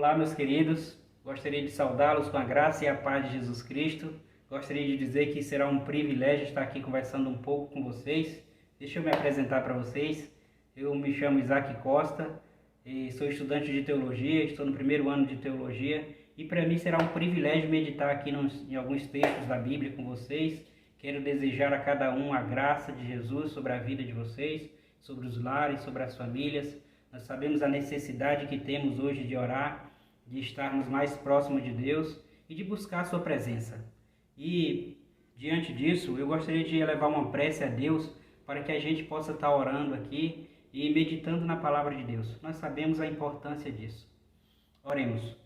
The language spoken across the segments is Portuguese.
Olá, meus queridos. Gostaria de saudá-los com a graça e a paz de Jesus Cristo. Gostaria de dizer que será um privilégio estar aqui conversando um pouco com vocês. Deixa eu me apresentar para vocês. Eu me chamo Isaac Costa e sou estudante de teologia, estou no primeiro ano de teologia e para mim será um privilégio meditar aqui em alguns textos da Bíblia com vocês. Quero desejar a cada um a graça de Jesus sobre a vida de vocês, sobre os lares, sobre as famílias. Nós sabemos a necessidade que temos hoje de orar, de estarmos mais próximos de Deus e de buscar a sua presença. E, diante disso, eu gostaria de elevar uma prece a Deus para que a gente possa estar orando aqui e meditando na palavra de Deus. Nós sabemos a importância disso. Oremos.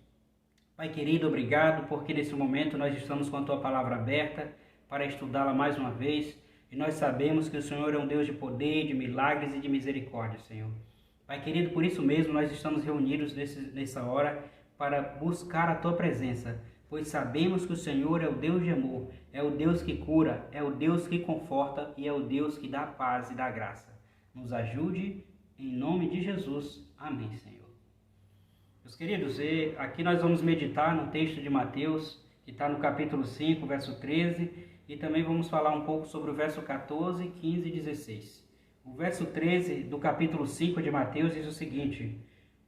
Pai querido, obrigado porque nesse momento nós estamos com a Tua palavra aberta para estudá-la mais uma vez. E nós sabemos que o Senhor é um Deus de poder, de milagres e de misericórdia, Senhor. Pai querido, por isso mesmo nós estamos reunidos nessa hora para buscar a Tua presença, pois sabemos que o Senhor é o Deus de amor, é o Deus que cura, é o Deus que conforta e é o Deus que dá paz e dá graça. Nos ajude, em nome de Jesus. Amém, Senhor. Meus queridos, aqui nós vamos meditar no texto de Mateus, que está no capítulo 5, verso 13, e também vamos falar um pouco sobre o verso 14, 15 e 16. O verso 13 do capítulo 5 de Mateus diz o seguinte: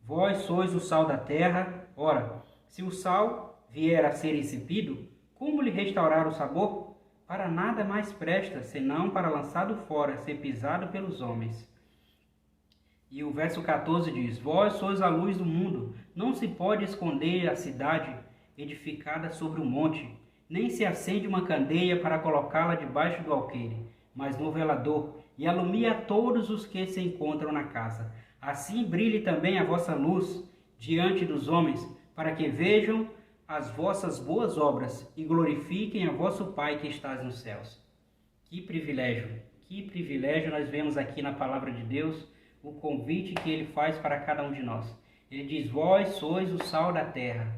Vós sois o sal da terra. Ora, se o sal vier a ser insípido, como lhe restaurar o sabor? Para nada mais presta, senão para lançado fora, ser pisado pelos homens. E o verso 14 diz: Vós sois a luz do mundo. Não se pode esconder a cidade edificada sobre um monte, nem se acende uma candeia para colocá-la debaixo do alqueire, mas no velador, e alumia a todos os que se encontram na casa. Assim brilhe também a vossa luz diante dos homens, para que vejam as vossas boas obras e glorifiquem a vosso Pai que estás nos céus. Que privilégio nós vemos aqui na palavra de Deus, o convite que Ele faz para cada um de nós. Ele diz: Vós sois o sal da terra.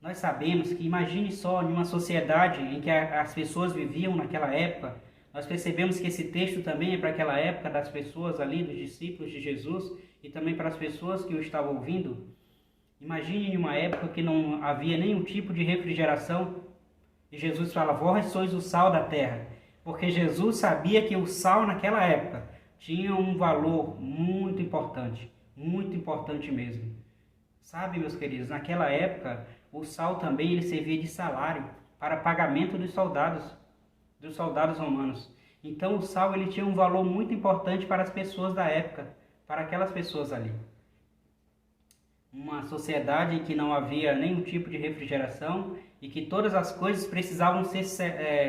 Nós sabemos que, imagine só, em uma sociedade em que as pessoas viviam naquela época, nós percebemos que esse texto também é para aquela época das pessoas ali, dos discípulos de Jesus, e também para as pessoas que o estavam ouvindo. Imagine em uma época que não havia nenhum tipo de refrigeração, e Jesus fala: Vós sois o sal da terra, porque Jesus sabia que o sal naquela época tinha um valor muito importante mesmo. Sabe, meus queridos, naquela época o sal também ele servia de salário para pagamento dos soldados romanos. Então o sal ele tinha um valor muito importante para as pessoas da época, para aquelas pessoas ali. Uma sociedade em que não havia nenhum tipo de refrigeração e que todas as coisas precisavam ser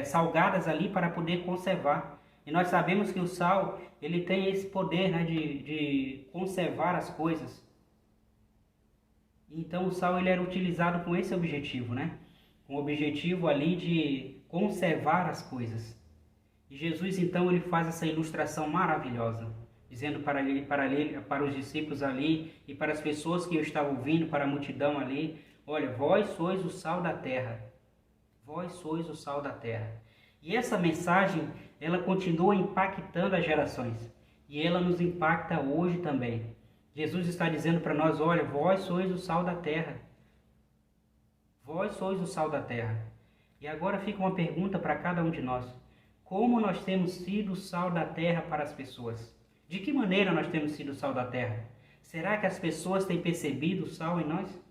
salgadas ali para poder conservar. E nós sabemos que o sal ele tem esse poder, né, de conservar as coisas. Então o sal ele era utilizado com esse objetivo, né? Com o objetivo ali de conservar as coisas. E Jesus então ele faz essa ilustração maravilhosa, dizendo para os discípulos ali e para as pessoas que eu estava ouvindo, para a multidão ali: olha, vós sois o sal da terra. Vós sois o sal da terra. E essa mensagem, ela continua impactando as gerações. E ela nos impacta hoje também. Jesus está dizendo para nós: olha, vós sois o sal da terra. Vós sois o sal da terra. E agora fica uma pergunta para cada um de nós: como nós temos sido o sal da terra para as pessoas? De que maneira nós temos sido o sal da terra? Será que as pessoas têm percebido o sal em nós?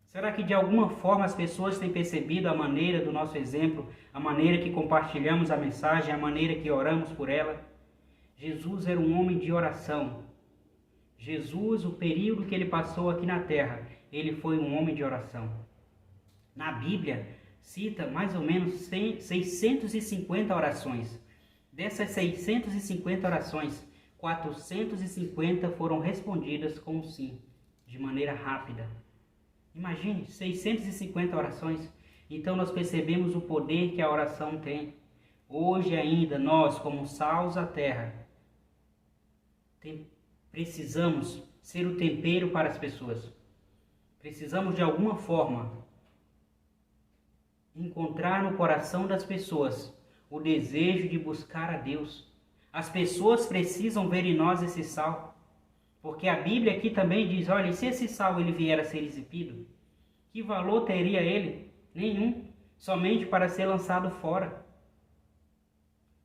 Será que de alguma forma as pessoas têm percebido a maneira do nosso exemplo, a maneira que compartilhamos a mensagem, a maneira que oramos por ela? Jesus era um homem de oração. Jesus, o período que ele passou aqui na terra, ele foi um homem de oração. Na Bíblia, cita mais ou menos 650 orações. Dessas 650 orações, 450 foram respondidas com um sim, de maneira rápida. Imagine, 650 orações. Então nós percebemos o poder que a oração tem. Hoje ainda, nós, como sal da terra, precisamos ser o tempero para as pessoas. Precisamos de alguma forma encontrar no coração das pessoas o desejo de buscar a Deus. As pessoas precisam ver em nós esse sal. Porque a Bíblia aqui também diz, olha, e se esse sal ele vier a ser expido, que valor teria ele? Nenhum, somente para ser lançado fora.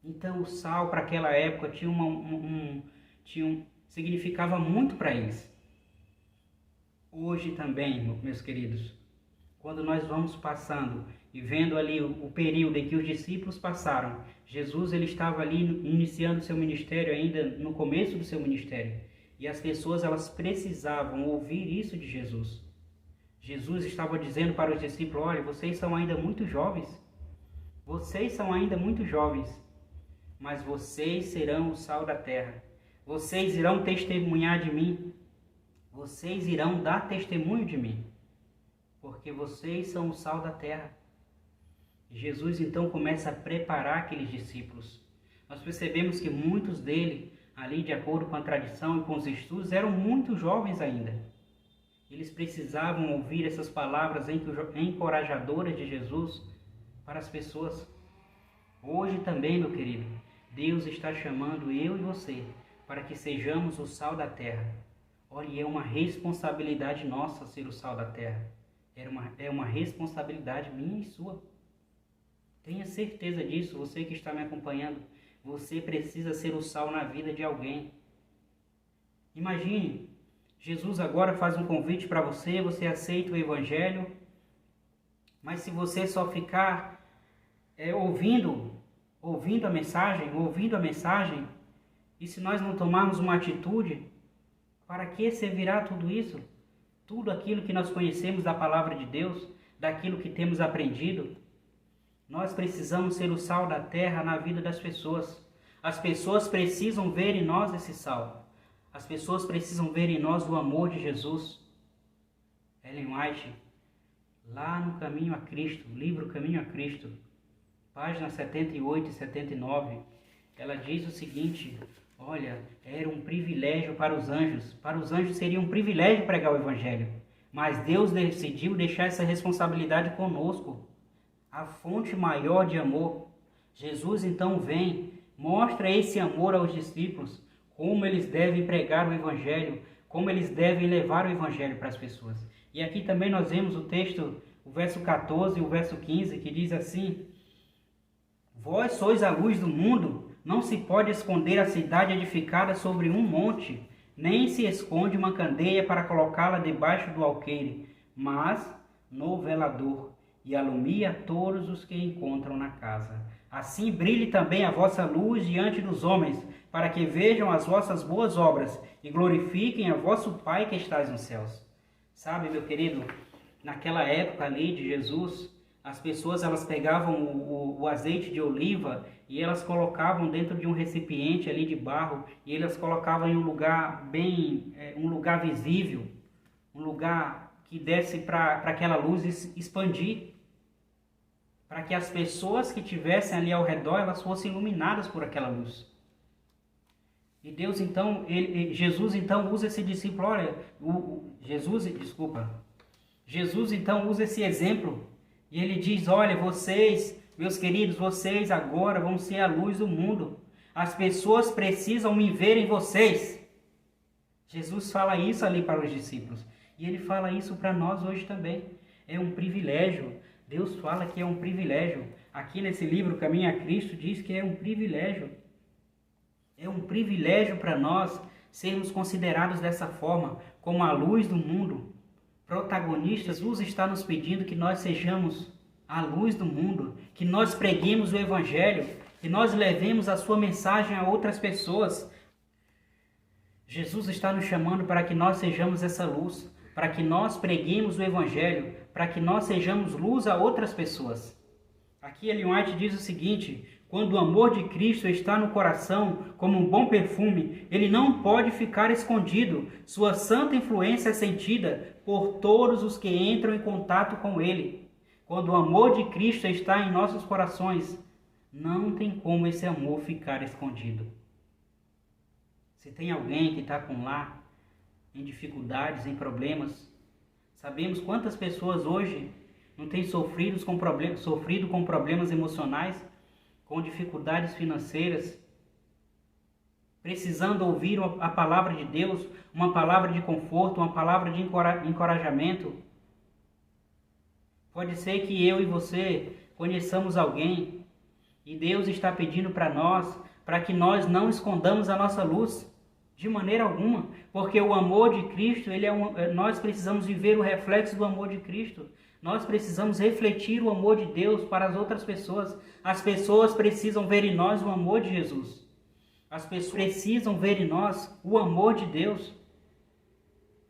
Então o sal para aquela época significava muito para eles. Hoje também, meus queridos, quando nós vamos passando e vendo ali o período em que os discípulos passaram, Jesus ele estava ali iniciando seu ministério, ainda no começo do seu ministério, e as pessoas elas precisavam ouvir isso de Jesus. Jesus estava dizendo para os discípulos, olha, vocês são ainda muito jovens, mas vocês serão o sal da terra, vocês irão testemunhar de mim, vocês irão dar testemunho de mim, porque vocês são o sal da terra. Jesus então começa a preparar aqueles discípulos. Nós percebemos que muitos deles, ali de acordo com a tradição e com os estudos, eram muito jovens ainda. Eles precisavam ouvir essas palavras encorajadoras de Jesus para as pessoas. Hoje também, meu querido, Deus está chamando eu e você para que sejamos o sal da terra. Olha, é uma responsabilidade nossa ser o sal da terra. É uma responsabilidade minha e sua. Tenha certeza disso, você que está me acompanhando. Você precisa ser o sal na vida de alguém. Imagine, Jesus agora faz um convite para você, você aceita o Evangelho, mas se você só ficar ouvindo a mensagem, e se nós não tomarmos uma atitude, para que servirá tudo isso? Tudo aquilo que nós conhecemos da palavra de Deus, daquilo que temos aprendido. Nós precisamos ser o sal da terra na vida das pessoas. As pessoas precisam ver em nós esse sal. As pessoas precisam ver em nós o amor de Jesus. Ellen White, lá no Caminho a Cristo, livro Caminho a Cristo, páginas 78 e 79, ela diz o seguinte, olha, era um privilégio para os anjos seria um privilégio pregar o Evangelho, mas Deus decidiu deixar essa responsabilidade conosco, a fonte maior de amor. Jesus então vem, mostra esse amor aos discípulos, como eles devem pregar o Evangelho, como eles devem levar o Evangelho para as pessoas. E aqui também nós vemos o texto, o verso 14 e o verso 15, que diz assim, vós sois a luz do mundo, não se pode esconder a cidade edificada sobre um monte, nem se esconde uma candeia para colocá-la debaixo do alqueire, mas no velador, e alumia todos os que encontram na casa. Assim brilhe também a vossa luz diante dos homens, para que vejam as vossas boas obras e glorifiquem a vosso Pai que estais nos céus. Sabe, meu querido, naquela época ali de Jesus, as pessoas elas pegavam o azeite de oliva e elas colocavam dentro de um recipiente ali de barro e elas colocavam em um lugar um lugar visível, um lugar que desse para aquela luz expandir, para que as pessoas que estivessem ali ao redor elas fossem iluminadas por aquela luz. E Deus então, Jesus então usa esse discípulo, olha, Jesus então usa esse exemplo e ele diz, olha, vocês, meus queridos, vocês agora vão ser a luz do mundo. As pessoas precisam me ver em vocês. Jesus fala isso ali para os discípulos e ele fala isso para nós hoje também. É um privilégio. Deus fala que é um privilégio. Aqui nesse livro, Caminho a Cristo, diz que é um privilégio. É um privilégio para nós sermos considerados dessa forma, como a luz do mundo. Protagonistas, Jesus está nos pedindo que nós sejamos a luz do mundo, que nós preguemos o Evangelho, que nós levemos a sua mensagem a outras pessoas. Jesus está nos chamando para que nós sejamos essa luz, para que nós preguemos o Evangelho, para que nós sejamos luz a outras pessoas. Aqui Ellen White diz o seguinte, quando o amor de Cristo está no coração como um bom perfume, ele não pode ficar escondido. Sua santa influência é sentida por todos os que entram em contato com ele. Quando o amor de Cristo está em nossos corações, não tem como esse amor ficar escondido. Se tem alguém que está com lá, em dificuldades, em problemas, sabemos quantas pessoas hoje não têm sofrido com problemas emocionais, com dificuldades financeiras, precisando ouvir a palavra de Deus, uma palavra de conforto, uma palavra de encorajamento. Pode ser que eu e você conheçamos alguém e Deus está pedindo para nós, para que nós não escondamos a nossa luz, de maneira alguma, porque o amor de Cristo, nós precisamos viver o reflexo do amor de Cristo. Nós precisamos refletir o amor de Deus para as outras pessoas. As pessoas precisam ver em nós o amor de Jesus. As pessoas precisam ver em nós o amor de Deus.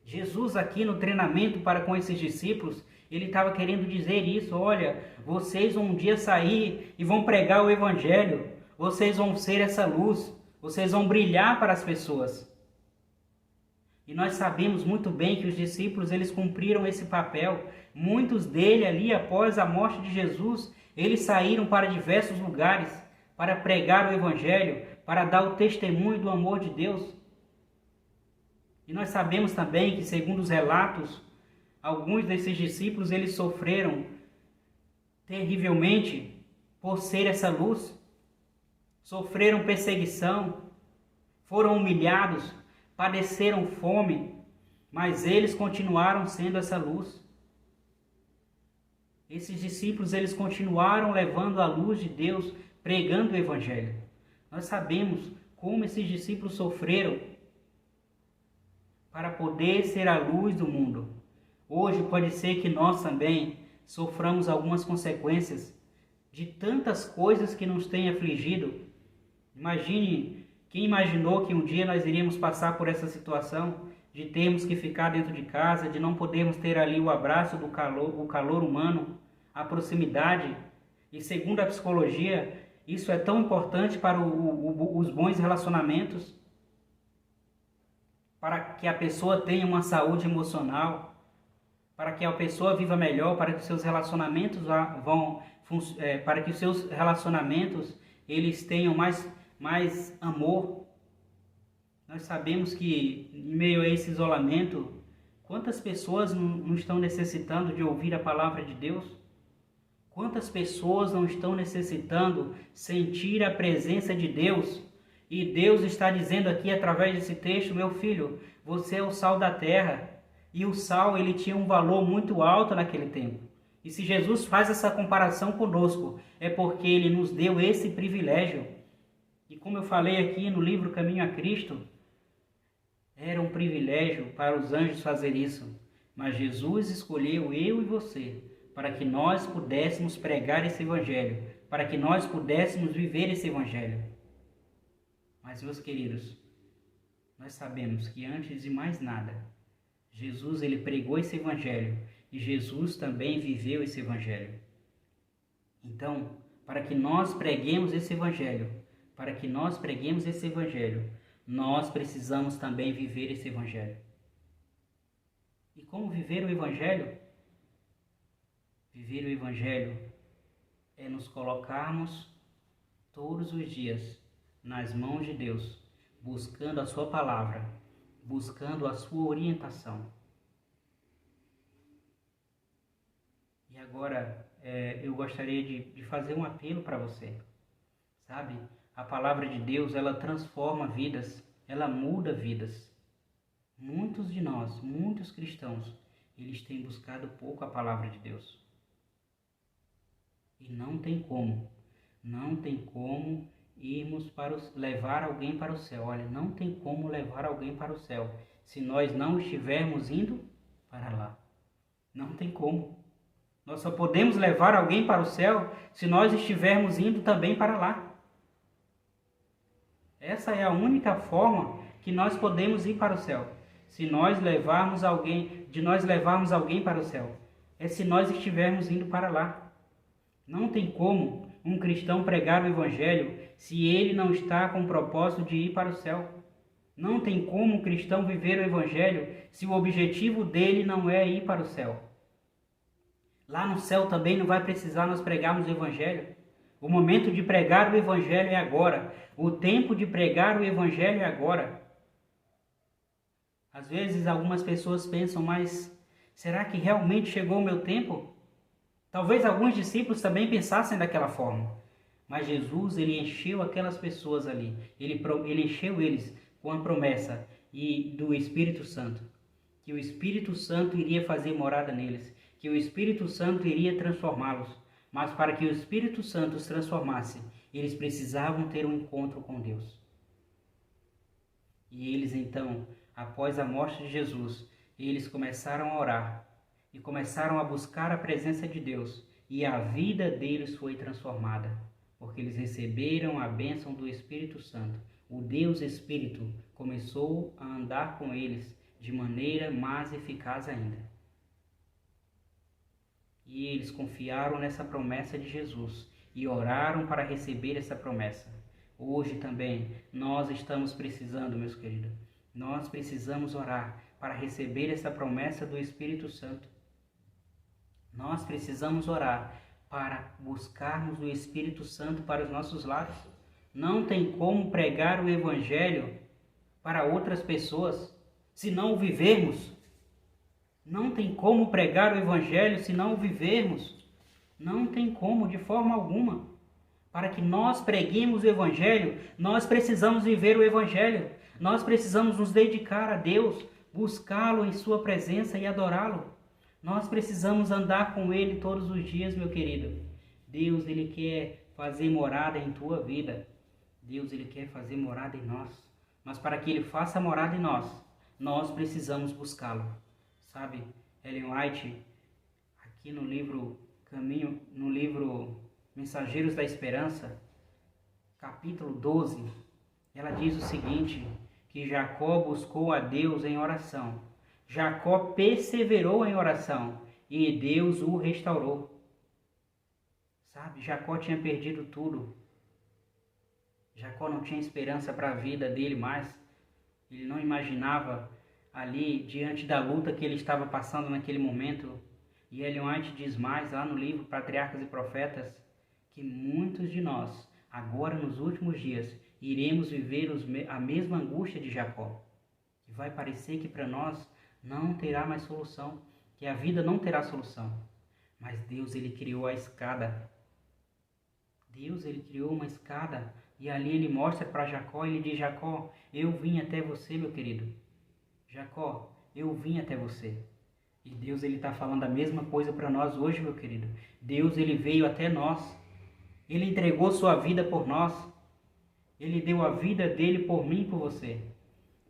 Jesus aqui no treinamento para com esses discípulos, ele estava querendo dizer isso. Olha, vocês vão um dia sair e vão pregar o Evangelho. Vocês vão ser essa luz. Vocês vão brilhar para as pessoas. E nós sabemos muito bem que os discípulos, eles cumpriram esse papel. Muitos deles ali, após a morte de Jesus, eles saíram para diversos lugares para pregar o Evangelho, para dar o testemunho do amor de Deus. E nós sabemos também que, segundo os relatos, alguns desses discípulos, eles sofreram terrivelmente por ser essa luz. Sofreram perseguição, foram humilhados, padeceram fome, mas eles continuaram sendo essa luz. Esses discípulos, eles continuaram levando a luz de Deus, pregando o Evangelho. Nós sabemos como esses discípulos sofreram para poder ser a luz do mundo. Hoje pode ser que nós também soframos algumas consequências de tantas coisas que nos têm afligido. Imagine, quem imaginou que um dia nós iríamos passar por essa situação de termos que ficar dentro de casa, de não podermos ter ali o abraço do calor, o calor humano, a proximidade. E segundo a psicologia, isso é tão importante para os bons relacionamentos, para que a pessoa tenha uma saúde emocional, para que a pessoa viva melhor, para que seus relacionamentos para que os seus relacionamentos eles tenham mais amor. Nós sabemos que em meio a esse isolamento, quantas pessoas não estão necessitando de ouvir a palavra de Deus? Quantas pessoas não estão necessitando sentir a presença de Deus? E Deus está dizendo aqui através desse texto: meu filho, você é o sal da terra. E o sal, ele tinha um valor muito alto naquele tempo. E se Jesus faz essa comparação conosco, é porque ele nos deu esse privilégio. E como eu falei aqui no livro Caminho a Cristo, era um privilégio para os anjos fazer isso. Mas Jesus escolheu eu e você para que nós pudéssemos pregar esse Evangelho, para que nós pudéssemos viver esse Evangelho. Mas, meus queridos, nós sabemos que antes de mais nada, Jesus ele pregou esse Evangelho e Jesus também viveu esse Evangelho. Então, para que nós preguemos esse Evangelho, nós precisamos também viver esse Evangelho. E como viver o Evangelho? Viver o Evangelho é nos colocarmos todos os dias nas mãos de Deus, buscando a sua palavra, buscando a sua orientação. E agora eu gostaria de fazer um apelo para você. Sabe, a palavra de Deus, ela transforma vidas, ela muda vidas. Muitos de nós, muitos cristãos, eles têm buscado pouco a palavra de Deus. E não tem como irmos levar alguém para o céu. Olha, não tem como levar alguém para o céu se nós não estivermos indo para lá. Não tem como. Nós só podemos levar alguém para o céu se nós estivermos indo também para lá. Essa é a única forma que nós podemos ir para o céu. Se nós levarmos alguém para o céu, é se nós estivermos indo para lá. Não tem como um cristão pregar o Evangelho se ele não está com o propósito de ir para o céu. Não tem como um cristão viver o Evangelho se o objetivo dele não é ir para o céu. Lá no céu também não vai precisar nós pregarmos o Evangelho. O momento de pregar o Evangelho é agora. O tempo de pregar o Evangelho é agora. Às vezes algumas pessoas pensam, mas será que realmente chegou o meu tempo? Talvez alguns discípulos também pensassem daquela forma. Mas Jesus, ele encheu aquelas pessoas ali, ele encheu eles com a promessa do Espírito Santo, que o Espírito Santo iria fazer morada neles, que o Espírito Santo iria transformá-los. Mas para que o Espírito Santo os transformasse, eles precisavam ter um encontro com Deus. E eles então, após a morte de Jesus, eles começaram a orar e começaram a buscar a presença de Deus, e a vida deles foi transformada, porque eles receberam a bênção do Espírito Santo. O Deus Espírito começou a andar com eles de maneira mais eficaz ainda. E eles confiaram nessa promessa de Jesus e oraram para receber essa promessa. Hoje também nós estamos precisando, meus queridos, nós precisamos orar para receber essa promessa do Espírito Santo. Nós precisamos orar para buscarmos o Espírito Santo para os nossos lares. Não tem como pregar o Evangelho para outras pessoas se não o vivermos. Não tem como pregar o Evangelho se não o vivermos. Não tem como, de forma alguma. Para que nós preguemos o Evangelho, nós precisamos viver o Evangelho. Nós precisamos nos dedicar a Deus, buscá-lo em sua presença e adorá-lo. Nós precisamos andar com Ele todos os dias, meu querido. Deus, Ele quer fazer morada em tua vida. Deus, Ele quer fazer morada em nós. Mas para que Ele faça morada em nós, nós precisamos buscá-lo. Sabe, Ellen White, aqui no livro Mensageiros da Esperança, capítulo 12, ela diz o seguinte, que Jacó buscou a Deus em oração. Jacó perseverou em oração e Deus o restaurou. Sabe, Jacó tinha perdido tudo. Jacó não tinha esperança para a vida dele mais. Ele não imaginava ali, diante da luta que ele estava passando naquele momento. E Ellen White diz mais lá no livro Patriarcas e Profetas, que muitos de nós, agora nos últimos dias, iremos viver a mesma angústia de Jacó. Que vai parecer que para nós não terá mais solução, que a vida não terá solução. Mas Deus, Ele criou a escada. Deus, Ele criou uma escada. E ali Ele mostra para Jacó, Ele diz, Jacó, eu vim até você, meu querido. Jacó, eu vim até você. E Deus, Ele está falando a mesma coisa para nós hoje, meu querido. Deus, Ele veio até nós. Ele entregou sua vida por nós. Ele deu a vida dele por mim e por você.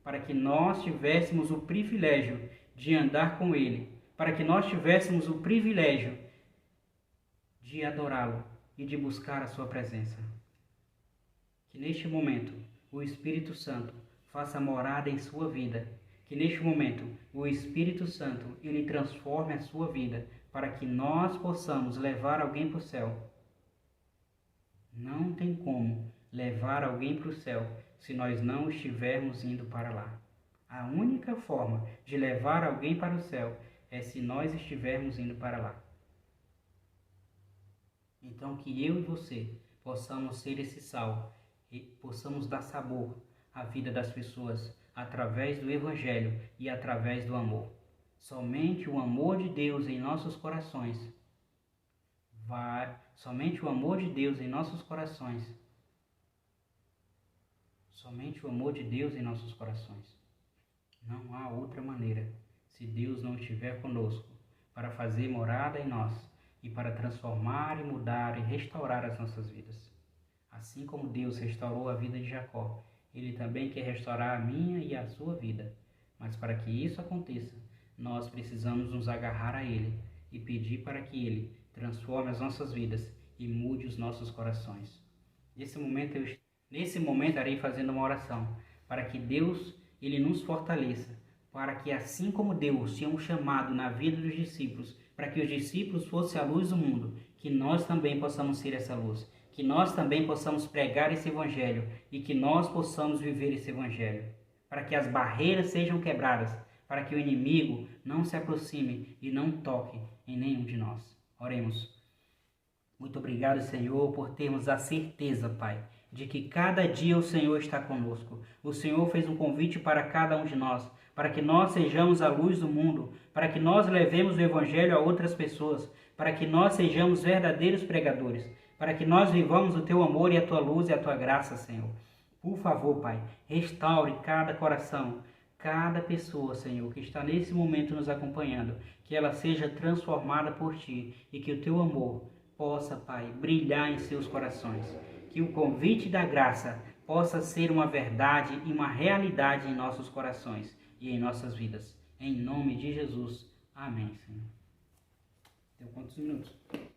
Para que nós tivéssemos o privilégio de andar com Ele. Para que nós tivéssemos o privilégio de adorá-lo e de buscar a sua presença. Que neste momento o Espírito Santo faça morada em sua vida. Que neste momento o Espírito Santo, Ele transforme a sua vida para que nós possamos levar alguém para o céu. Não tem como levar alguém para o céu se nós não estivermos indo para lá. A única forma de levar alguém para o céu é se nós estivermos indo para lá. Então que eu e você possamos ser esse sal e possamos dar sabor à vida das pessoas através do Evangelho e através do amor. Somente o amor de Deus em nossos corações somente o amor de Deus em nossos corações. Somente o amor de Deus em nossos corações. Não há outra maneira, se Deus não estiver conosco, para fazer morada em nós e para transformar e mudar e restaurar as nossas vidas. Assim como Deus restaurou a vida de Jacó, Ele também quer restaurar a minha e a sua vida. Mas para que isso aconteça, nós precisamos nos agarrar a Ele e pedir para que Ele transforme as nossas vidas e mude os nossos corações. Nesse momento estarei fazendo uma oração para que Deus, Ele nos fortaleça, para que assim como Deus tinha um chamado na vida dos discípulos, para que os discípulos fossem a luz do mundo, que nós também possamos ser essa luz, que nós também possamos pregar esse Evangelho e que nós possamos viver esse Evangelho, para que as barreiras sejam quebradas, para que o inimigo não se aproxime e não toque em nenhum de nós. Oremos. Muito obrigado, Senhor, por termos a certeza, Pai, de que cada dia o Senhor está conosco. O Senhor fez um convite para cada um de nós, para que nós sejamos a luz do mundo, para que nós levemos o Evangelho a outras pessoas, para que nós sejamos verdadeiros pregadores. para que nós vivamos o Teu amor e a Tua luz e a Tua graça, Senhor. Por favor, Pai, restaure cada coração, cada pessoa, Senhor, que está nesse momento nos acompanhando, que ela seja transformada por Ti e que o Teu amor possa, Pai, brilhar em seus corações. Que o convite da graça possa ser uma verdade e uma realidade em nossos corações e em nossas vidas. Em nome de Jesus. Amém, Senhor. Deu quantos minutos?